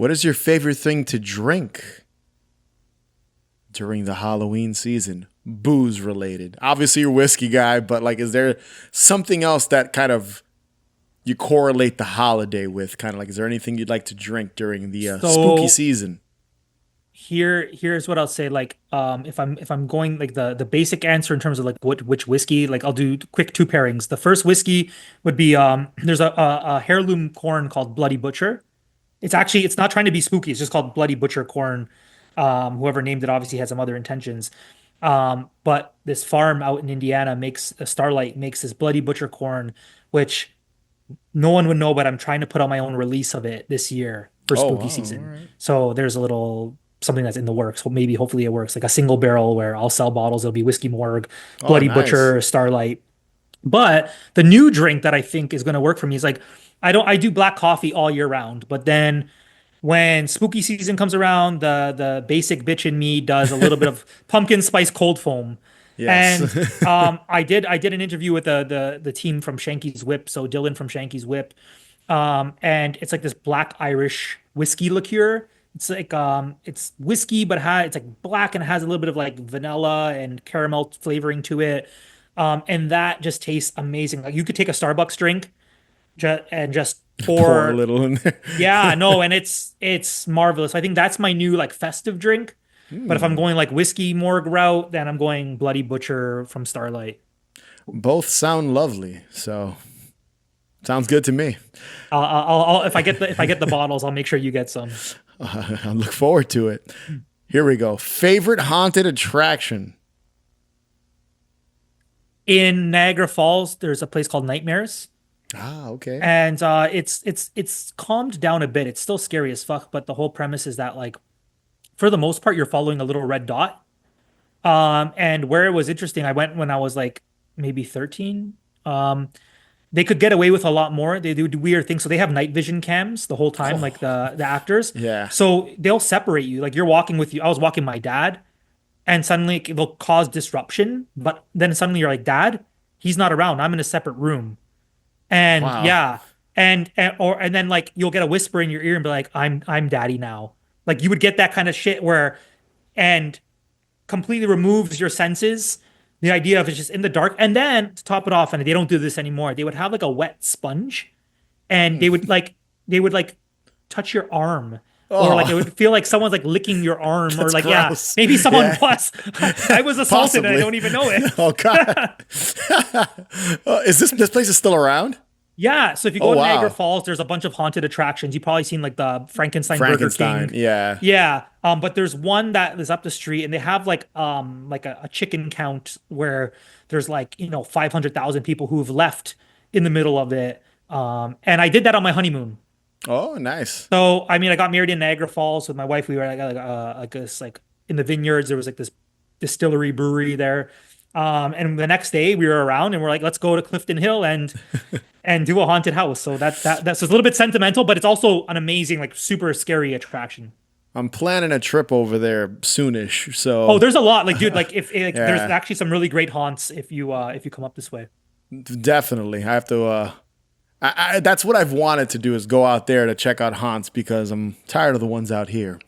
What is your favorite thing to drink during the Halloween season? Booze related. Obviously, you're a whiskey guy, but like, is there something else that kind of you correlate the holiday with? Kind of like, is there anything you'd like to drink during the spooky So season? here's what I'll say. Like, if I'm going like the basic answer in terms of like which whiskey, like I'll do quick two pairings. The first whiskey would be there's a heirloom corn called Bloody Butcher. It's not trying to be spooky. It's just called Bloody Butcher corn. Whoever named it obviously had some other intentions. But this farm out in Indiana makes Starlight makes this Bloody Butcher corn, which no one would know, but I'm trying to put out my own release of it this year for Oh spooky wow! All season. right. So there's a little something that's in the works. Well, maybe hopefully it works. Like a single barrel where I'll sell bottles. It'll be Whiskey Morgue, Oh, Bloody nice. Butcher, Starlight. But the new drink that I think is going to work for me is like I do black coffee all year round, but then when spooky season comes around, the basic bitch in me does a little bit of pumpkin spice cold foam. Yes. And I did an interview with the team from Shanky's Whip, so Dylan from Shanky's Whip. And it's like this black Irish whiskey liqueur. It's like it's whiskey, but it's like black and has a little bit of like vanilla and caramel flavoring to it. And that just tastes amazing. Like you could take a Starbucks drink and just Pour a pour. little in there. Yeah, no, and it's marvelous. I think that's my new like festive drink. But if I'm Hmm. going like whiskey morgue route, then I'm going Bloody Butcher from Starlight. Both sound lovely, so sounds good to me. If I get the bottles, I'll make sure you get some. I look forward to it. Here we go. Favorite haunted attraction. In Niagara Falls, there's a place called Nightmares, Ah, okay. and it's calmed down a bit. It's still scary as fuck, but the whole premise is that like for the most part, you're following a little red dot. And where it was interesting, I went when I was like maybe 13. They could get away with a lot more. They do weird things. So they have night vision cams the whole time, like Oh, the actors. yeah. So they'll separate you. Like you're walking with you. I was walking my dad, and suddenly they'll cause disruption. But then suddenly you're like, Dad, he's not around. I'm in a separate room. And Wow. yeah, and then like you'll get a whisper in your ear and be like, I'm daddy now. Like you would get that kind of shit where and completely removes your senses. The idea of it's just in the dark. And then to top it off, and they don't do this anymore, they would have like a wet sponge and they would like touch your arm. Or like it Oh, would feel like someone's like licking your arm, or that's like, yeah, gross. maybe someone Yeah, was. I was assaulted and I possibly. don't even know it. Oh God. Is this place is still around? Yeah, so if you Oh go to Niagara wow. Falls, there's a bunch of haunted attractions. You've probably seen like the Frankenstein Burger Frankenstein. King. Yeah. Yeah, but there's one that is up the street, and they have like a chicken count where there's like 500,000 people who've left in the middle of it. And I did that on my honeymoon. Oh, nice. So I mean, I got married in Niagara Falls with my wife. We were like this like in the vineyards. There was like this distillery brewery there. And the next day we were around and we're like, let's go to Clifton Hill and do a haunted house. So that's a little bit sentimental, but it's also an amazing, like super scary attraction. I'm planning a trip over there soonish. Oh, So there's a lot. Like, dude, like if like there's yeah, actually some really great haunts if you come up this way. definitely. I have to. That's what I've wanted to do is go out there to check out haunts because I'm tired of the ones out here.